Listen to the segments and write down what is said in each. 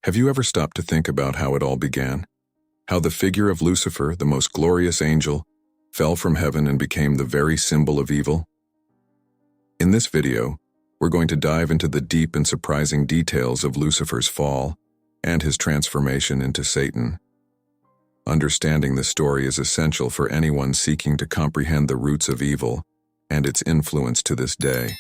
Have you ever stopped to think about how it all began? How the figure of Lucifer, the most glorious angel, fell from heaven and became the very symbol of evil? In this video, we're going to dive into the deep and surprising details of Lucifer's fall and his transformation into Satan. Understanding this story is essential for anyone seeking to comprehend the roots of evil and its influence to this day.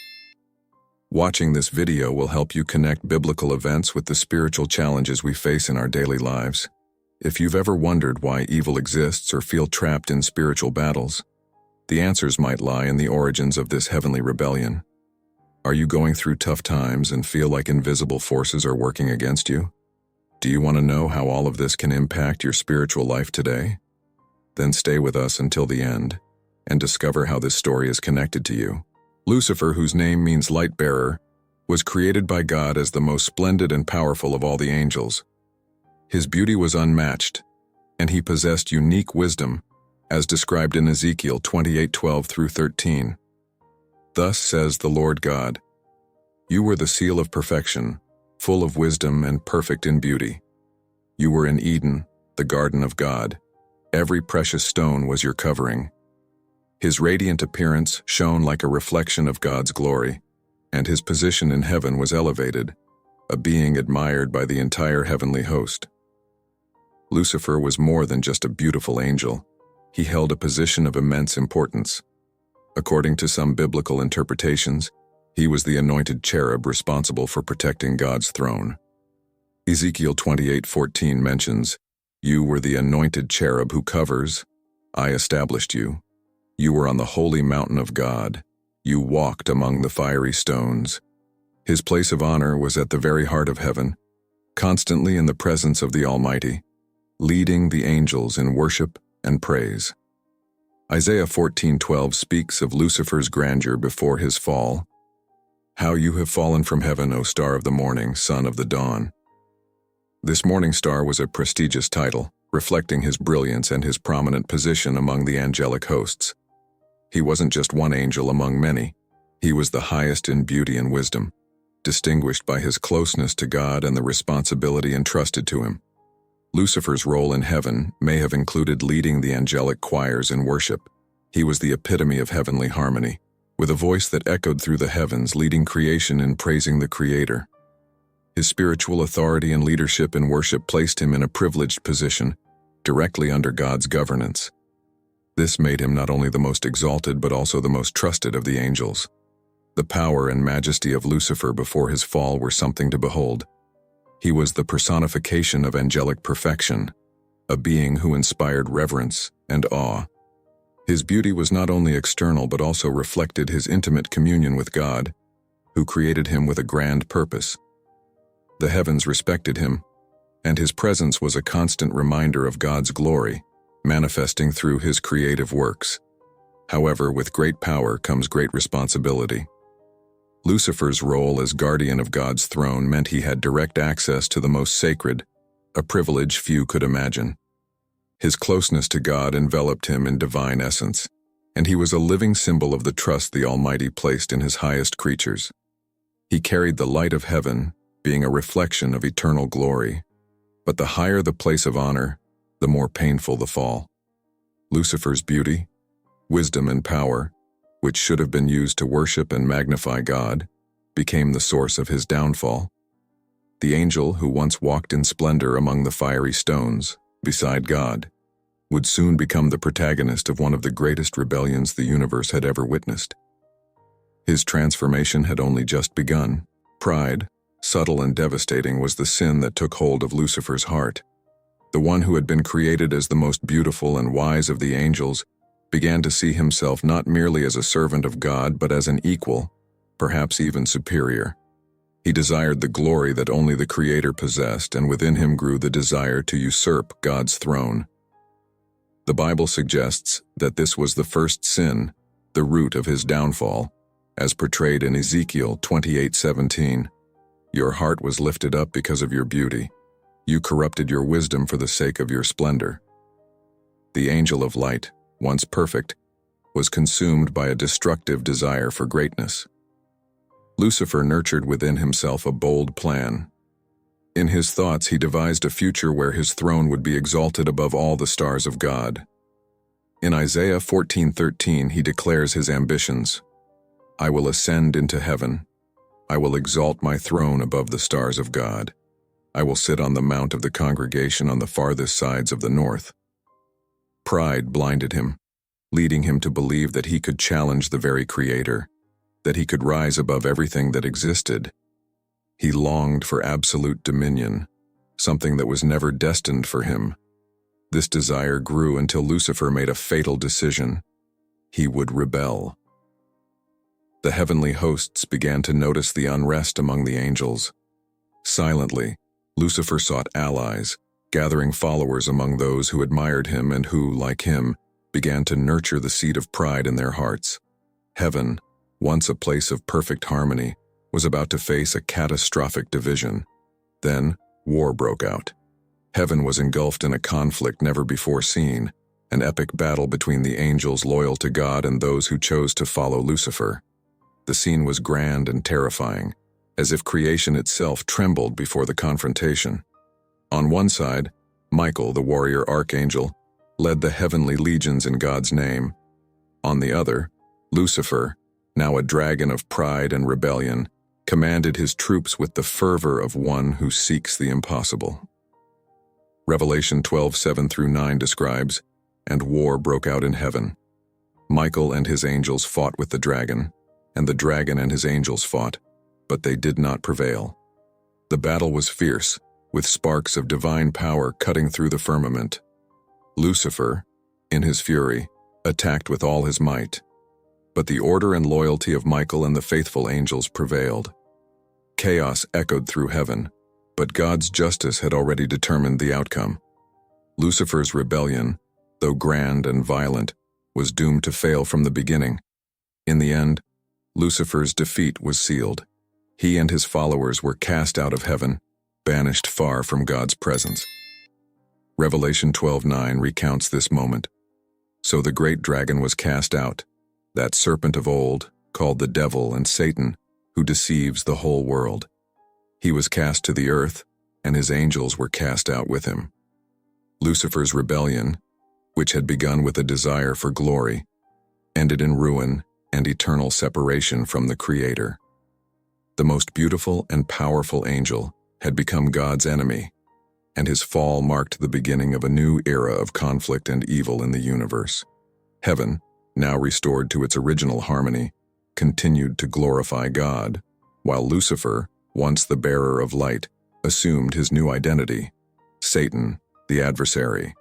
Watching this video will help you connect biblical events with the spiritual challenges we face in our daily lives. If you've ever wondered why evil exists or feel trapped in spiritual battles, the answers might lie in the origins of this heavenly rebellion. Are you going through tough times and feel like invisible forces are working against you? Do you want to know how all of this can impact your spiritual life today? Then stay with us until the end and discover how this story is connected to you. Lucifer, whose name means light bearer, was created by God as the most splendid and powerful of all the angels. His beauty was unmatched, and he possessed unique wisdom, as described in Ezekiel 28:12-13. Thus says the Lord God, "You were the seal of perfection, full of wisdom and perfect in beauty. You were in Eden, the garden of God. Every precious stone was your covering. His radiant appearance shone like a reflection of God's glory, and his position in heaven was elevated, a being admired by the entire heavenly host." Lucifer was more than just a beautiful angel. He held a position of immense importance. According to some biblical interpretations, he was the anointed cherub responsible for protecting God's throne. Ezekiel 28:14 mentions, "You were the anointed cherub who covers. I established you. You were on the holy mountain of God. You walked among the fiery stones." His place of honor was at the very heart of heaven, constantly in the presence of the Almighty, leading the angels in worship and praise. Isaiah 14:12 speaks of Lucifer's grandeur before his fall. "How you have fallen from heaven, O star of the morning, son of the dawn." This morning star was a prestigious title, reflecting his brilliance and his prominent position among the angelic hosts. He wasn't just one angel among many. He was the highest in beauty and wisdom, distinguished by his closeness to God and the responsibility entrusted to him. Lucifer's role in heaven may have included leading the angelic choirs in worship. He was the epitome of heavenly harmony, with a voice that echoed through the heavens, leading creation in praising the Creator. His spiritual authority and leadership in worship placed him in a privileged position, directly under God's governance. This made him not only the most exalted but also the most trusted of the angels. The power and majesty of Lucifer before his fall were something to behold. He was the personification of angelic perfection, a being who inspired reverence and awe. His beauty was not only external but also reflected his intimate communion with God, who created him with a grand purpose. The heavens respected him, and his presence was a constant reminder of God's glory, manifesting through his creative works. However, with great power comes great responsibility. Lucifer's role as guardian of God's throne meant he had direct access to the most sacred, a privilege few could imagine. His closeness to God enveloped him in divine essence, and he was a living symbol of the trust the Almighty placed in his highest creatures. He carried the light of heaven, being a reflection of eternal glory. But the higher the place of honor, the more painful the fall. Lucifer's beauty, wisdom, and power, which should have been used to worship and magnify God, became the source of his downfall. The angel who once walked in splendor among the fiery stones, beside God, would soon become the protagonist of one of the greatest rebellions the universe had ever witnessed. His transformation had only just begun. Pride, subtle and devastating, was the sin that took hold of Lucifer's heart. The one who had been created as the most beautiful and wise of the angels began to see himself not merely as a servant of God but as an equal, perhaps even superior. He desired the glory that only the Creator possessed, and within him grew the desire to usurp God's throne. The Bible suggests that this was the first sin, the root of his downfall, as portrayed in Ezekiel 28:17. "Your heart was lifted up because of your beauty. You corrupted your wisdom for the sake of your splendor." The angel of light, once perfect, was consumed by a destructive desire for greatness. Lucifer nurtured within himself a bold plan. In his thoughts, he devised a future where his throne would be exalted above all the stars of God. In Isaiah 14:13, he declares his ambitions. "I will ascend into heaven. I will exalt my throne above the stars of God. I will sit on the mount of the congregation on the farthest sides of the north." Pride blinded him, leading him to believe that he could challenge the very Creator, that he could rise above everything that existed. He longed for absolute dominion, something that was never destined for him. This desire grew until Lucifer made a fatal decision. He would rebel. The heavenly hosts began to notice the unrest among the angels. Silently, Lucifer sought allies, gathering followers among those who admired him and who, like him, began to nurture the seed of pride in their hearts. Heaven, once a place of perfect harmony, was about to face a catastrophic division. Then, war broke out. Heaven was engulfed in a conflict never before seen, an epic battle between the angels loyal to God and those who chose to follow Lucifer. The scene was grand and terrifying, as if creation itself trembled before the confrontation. On one side, Michael, the warrior archangel, led the heavenly legions in God's name. On the other, Lucifer, now a dragon of pride and rebellion, commanded his troops with the fervor of one who seeks the impossible. Revelation 12:7-9 describes, "And war broke out in heaven. Michael and his angels fought with the dragon, and the dragon and his angels fought, but they did not prevail. The battle was fierce, with sparks of divine power cutting through the firmament. Lucifer, in his fury, attacked with all his might. But the order and loyalty of Michael and the faithful angels prevailed. Chaos echoed through heaven, but God's justice had already determined the outcome. Lucifer's rebellion, though grand and violent, was doomed to fail from the beginning. In the end, Lucifer's defeat was sealed. He and his followers were cast out of heaven, banished far from God's presence." Revelation 12:9 recounts this moment. "So the great dragon was cast out, that serpent of old, called the devil and Satan, who deceives the whole world. He was cast to the earth, and his angels were cast out with him." Lucifer's rebellion, which had begun with a desire for glory, ended in ruin and eternal separation from the Creator. The most beautiful and powerful angel had become God's enemy, and his fall marked the beginning of a new era of conflict and evil in the universe. Heaven, now restored to its original harmony, continued to glorify God, while Lucifer, once the bearer of light, assumed his new identity, Satan, the adversary.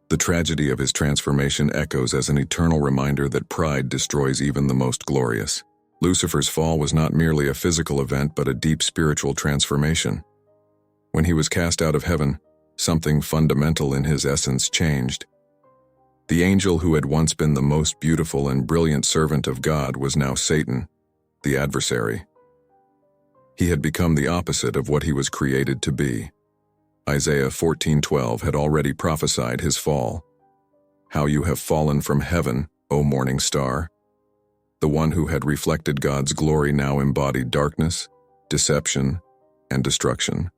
The tragedy of his transformation echoes as an eternal reminder that pride destroys even the most glorious. Lucifer's fall was not merely a physical event but a deep spiritual transformation. When he was cast out of heaven, something fundamental in his essence changed. The angel who had once been the most beautiful and brilliant servant of God was now Satan, the adversary. He had become the opposite of what he was created to be. Isaiah 14:12 had already prophesied his fall. "How you have fallen from heaven, O morning star." The one who had reflected God's glory now embodied darkness, deception, and destruction.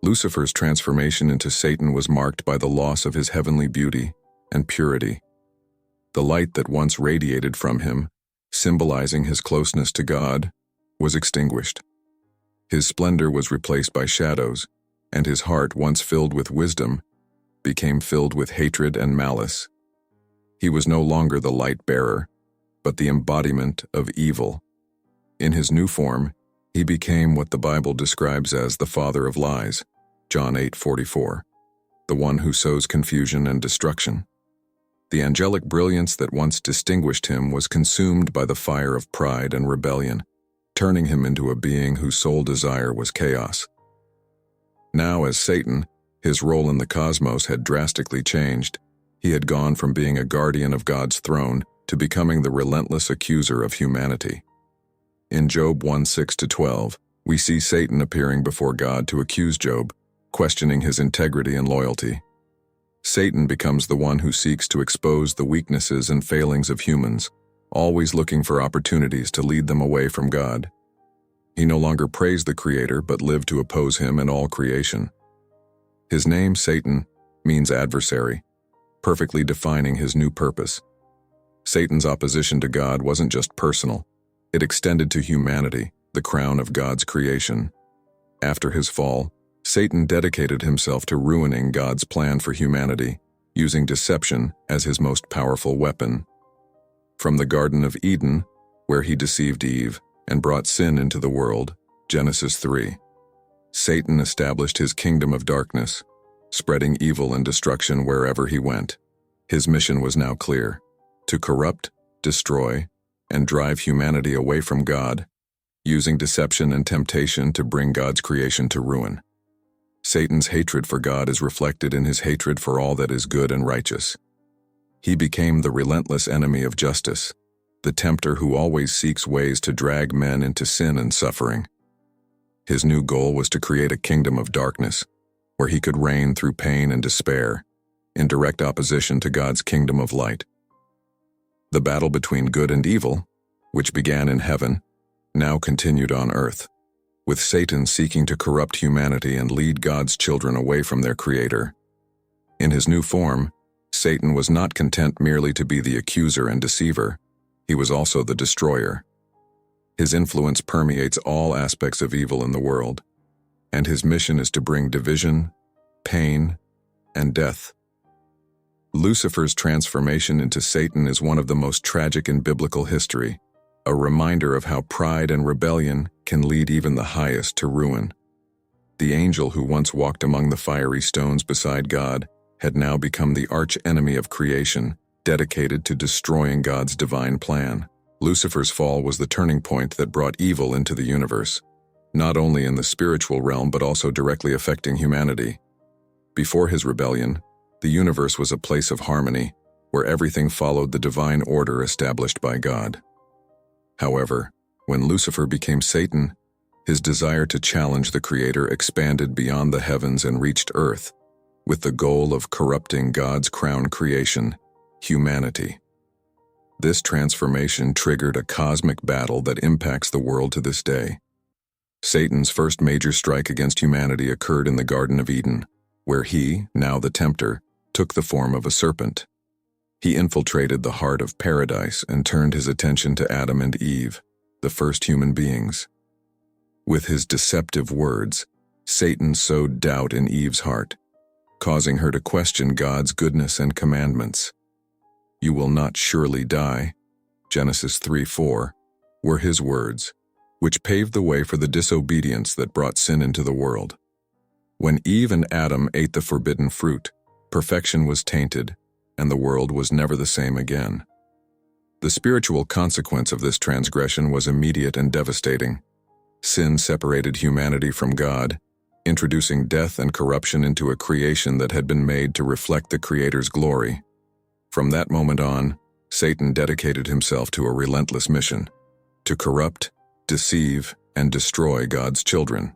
Lucifer's transformation into Satan was marked by the loss of his heavenly beauty and purity. The light that once radiated from him, symbolizing his closeness to God, was extinguished. His splendor was replaced by shadows, and his heart, once filled with wisdom, became filled with hatred and malice. He was no longer the light bearer, but the embodiment of evil. In his new form, he became what the Bible describes as the father of lies, John 8:44, the one who sows confusion and destruction. The angelic brilliance that once distinguished him was consumed by the fire of pride and rebellion, turning him into a being whose sole desire was chaos. Now, as Satan, his role in the cosmos had drastically changed. He had gone from being a guardian of God's throne to becoming the relentless accuser of humanity. In Job 1:6-12, we see Satan appearing before God to accuse Job, questioning his integrity and loyalty. Satan becomes the one who seeks to expose the weaknesses and failings of humans, always looking for opportunities to lead them away from God. He no longer praised the Creator but lived to oppose him and all creation. His name, Satan, means adversary, perfectly defining his new purpose. Satan's opposition to God wasn't just personal. It extended to humanity, the crown of God's creation. After his fall, Satan dedicated himself to ruining God's plan for humanity, using deception as his most powerful weapon. From the Garden of Eden, where he deceived Eve and brought sin into the world, Genesis 3, Satan established his kingdom of darkness, spreading evil and destruction wherever he went. His mission was now clear: to corrupt, destroy, and drive humanity away from God, using deception and temptation to bring God's creation to ruin. Satan's hatred for God is reflected in his hatred for all that is good and righteous. He became the relentless enemy of justice, the tempter who always seeks ways to drag men into sin and suffering. His new goal was to create a kingdom of darkness, where he could reign through pain and despair, in direct opposition to God's kingdom of light. The battle between good and evil, which began in heaven, now continued on earth, with Satan seeking to corrupt humanity and lead God's children away from their Creator. In his new form, Satan was not content merely to be the accuser and deceiver. He was also the destroyer. His influence permeates all aspects of evil in the world, and his mission is to bring division, pain, and death. Lucifer's transformation into Satan is one of the most tragic in biblical history, a reminder of how pride and rebellion can lead even the highest to ruin. The angel who once walked among the fiery stones beside God had now become the arch-enemy of creation, dedicated to destroying God's divine plan. Lucifer's fall was the turning point that brought evil into the universe, not only in the spiritual realm but also directly affecting humanity. Before his rebellion, the universe was a place of harmony, where everything followed the divine order established by God. However, when Lucifer became Satan, his desire to challenge the Creator expanded beyond the heavens and reached earth, with the goal of corrupting God's crown creation, humanity. This transformation triggered a cosmic battle that impacts the world to this day. Satan's first major strike against humanity occurred in the Garden of Eden, where he, now the tempter, took the form of a serpent. He infiltrated the heart of paradise and turned his attention to Adam and Eve, the first human beings. With his deceptive words, Satan sowed doubt in Eve's heart, causing her to question God's goodness and commandments. "You will not surely die," Genesis 3:4, were his words, which paved the way for the disobedience that brought sin into the world. When Eve and Adam ate the forbidden fruit, perfection was tainted, and the world was never the same again. The spiritual consequence of this transgression was immediate and devastating. Sin separated humanity from God, introducing death and corruption into a creation that had been made to reflect the Creator's glory. From that moment on, Satan dedicated himself to a relentless mission: to corrupt, deceive, and destroy God's children.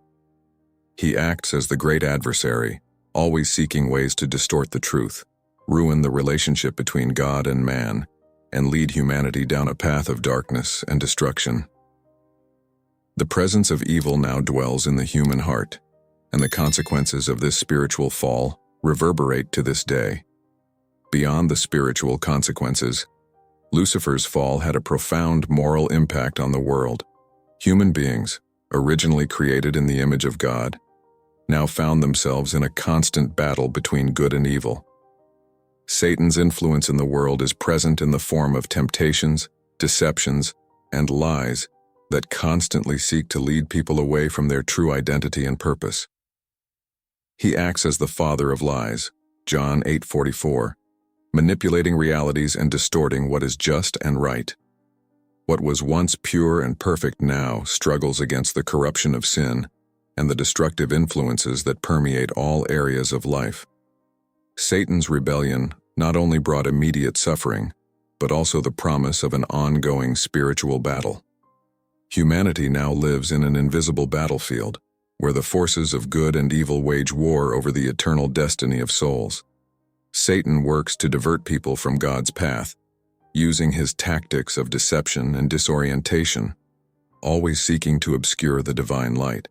He acts as the great adversary, always seeking ways to distort the truth, ruin the relationship between God and man, and lead humanity down a path of darkness and destruction. The presence of evil now dwells in the human heart, and the consequences of this spiritual fall reverberate to this day. Beyond the spiritual consequences, Lucifer's fall had a profound moral impact on the world. Human beings, originally created in the image of God, now found themselves in a constant battle between good and evil. Satan's influence in the world is present in the form of temptations, deceptions, and lies that constantly seek to lead people away from their true identity and purpose. He acts as the father of lies, John 8:44, manipulating realities and distorting what is just and right. What was once pure and perfect now struggles against the corruption of sin and the destructive influences that permeate all areas of life. Satan's rebellion not only brought immediate suffering, but also the promise of an ongoing spiritual battle. Humanity now lives in an invisible battlefield, where the forces of good and evil wage war over the eternal destiny of souls. Satan works to divert people from God's path, using his tactics of deception and disorientation. always seeking to obscure the divine light.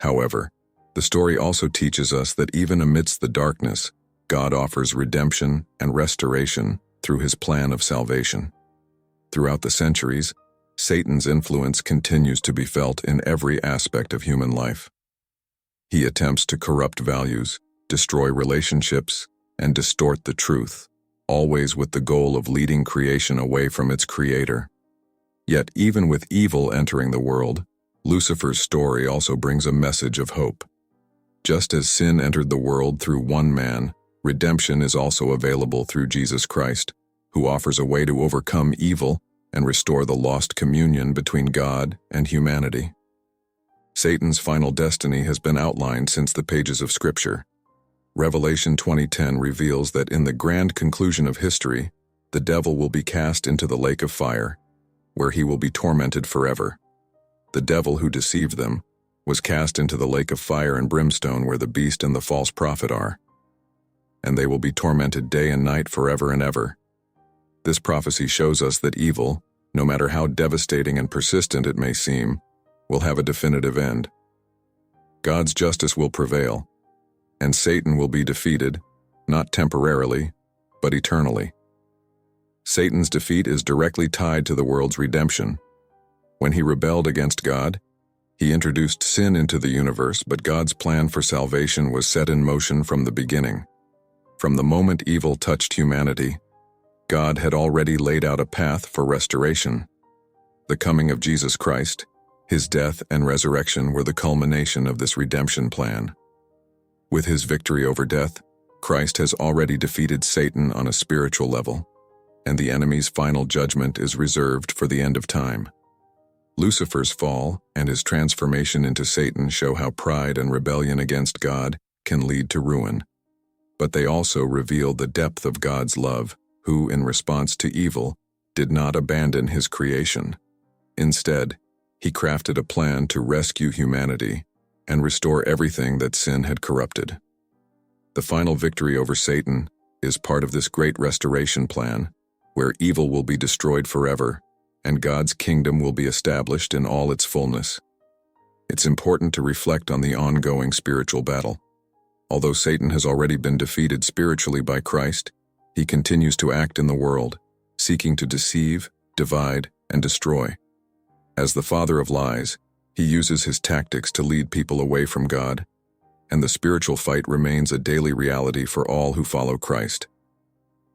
However, the story also teaches us that even amidst the darkness, God offers redemption and restoration through his plan of salvation. Throughout the centuries, Satan's influence continues to be felt in every aspect of human life. He attempts to corrupt values, destroy relationships, and distort the truth, always with the goal of leading creation away from its creator. Yet even with evil entering the world, Lucifer's story also brings a message of hope. Just as sin entered the world through one man, redemption is also available through Jesus Christ, who offers a way to overcome evil and restore the lost communion between God and humanity. Satan's final destiny has been outlined since the pages of Scripture. Revelation 20:10 reveals that in the grand conclusion of history, the devil will be cast into the lake of fire, where he will be tormented forever. The devil who deceived them was cast into the lake of fire and brimstone where the beast and the false prophet are, and they will be tormented day and night forever and ever. This prophecy shows us that evil, no matter how devastating and persistent it may seem, will have a definitive end. God's justice will prevail, and Satan will be defeated, not temporarily, but eternally. Satan's defeat is directly tied to the world's redemption. When he rebelled against God, he introduced sin into the universe, but God's plan for salvation was set in motion from the beginning. From the moment evil touched humanity, God had already laid out a path for restoration. The coming of Jesus Christ, his death and resurrection were the culmination of this redemption plan. With his victory over death, Christ has already defeated Satan on a spiritual level, and the enemy's final judgment is reserved for the end of time. Lucifer's fall and his transformation into Satan show how pride and rebellion against God can lead to ruin. But they also reveal the depth of God's love, who, in response to evil, did not abandon his creation. Instead, he crafted a plan to rescue humanity and restore everything that sin had corrupted. The final victory over Satan is part of this great restoration plan, where evil will be destroyed forever, and God's kingdom will be established in all its fullness. It's important to reflect on the ongoing spiritual battle. Although Satan has already been defeated spiritually by Christ, he continues to act in the world, seeking to deceive, divide, and destroy. As the father of lies, he uses his tactics to lead people away from God, and the spiritual fight remains a daily reality for all who follow Christ.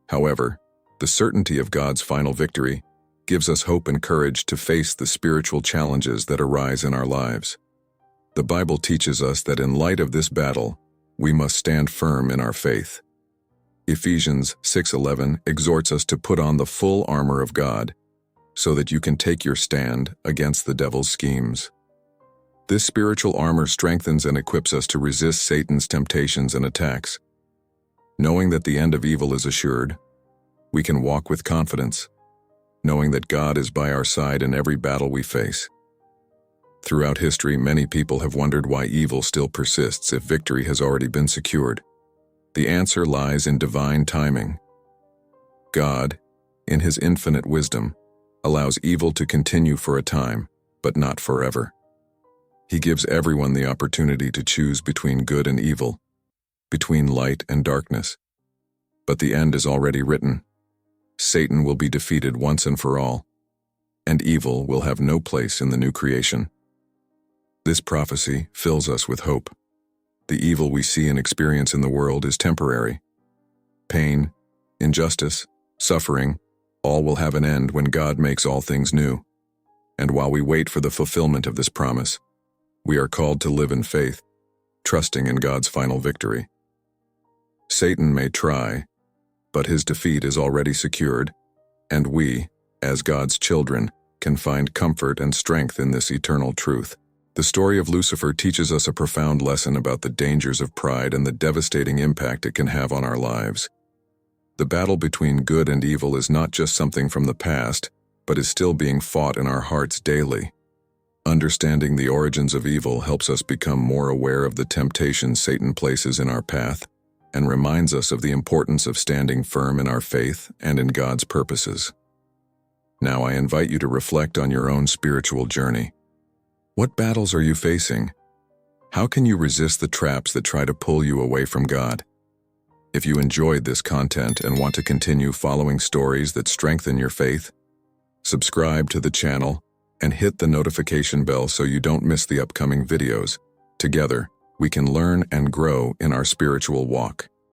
However, the certainty of God's final victory gives us hope and courage to face the spiritual challenges that arise in our lives. The Bible teaches us that in light of this battle, we must stand firm in our faith. Ephesians 6:11 exhorts us to put on the full armor of God, so that you can take your stand against the devil's schemes. This spiritual armor strengthens and equips us to resist Satan's temptations and attacks. Knowing that the end of evil is assured, we can walk with confidence, knowing that God is by our side in every battle we face. Throughout history, many people have wondered why evil still persists if victory has already been secured. The answer lies in divine timing. God, in his infinite wisdom, allows evil to continue for a time, but not forever. He gives everyone the opportunity to choose between good and evil, between light and darkness. But the end is already written. Satan will be defeated once and for all, and evil will have no place in the new creation. This prophecy fills us with hope. The evil we see and experience in the world is temporary. Pain, injustice, suffering, all will have an end when God makes all things new. And while we wait for the fulfillment of this promise, we are called to live in faith, trusting in God's final victory. Satan may try, but his defeat is already secured, and we, as God's children, can find comfort and strength in this eternal truth. The story of Lucifer teaches us a profound lesson about the dangers of pride and the devastating impact it can have on our lives. The battle between good and evil is not just something from the past, but is still being fought in our hearts daily. Understanding the origins of evil helps us become more aware of the temptations Satan places in our path, and reminds us of the importance of standing firm in our faith and in God's purposes. Now I invite you to reflect on your own spiritual journey. What battles are you facing? How can you resist the traps that try to pull you away from God? If you enjoyed this content and want to continue following stories that strengthen your faith, subscribe to the channel and hit the notification bell so you don't miss the upcoming videos. Together, we can learn and grow in our spiritual walk.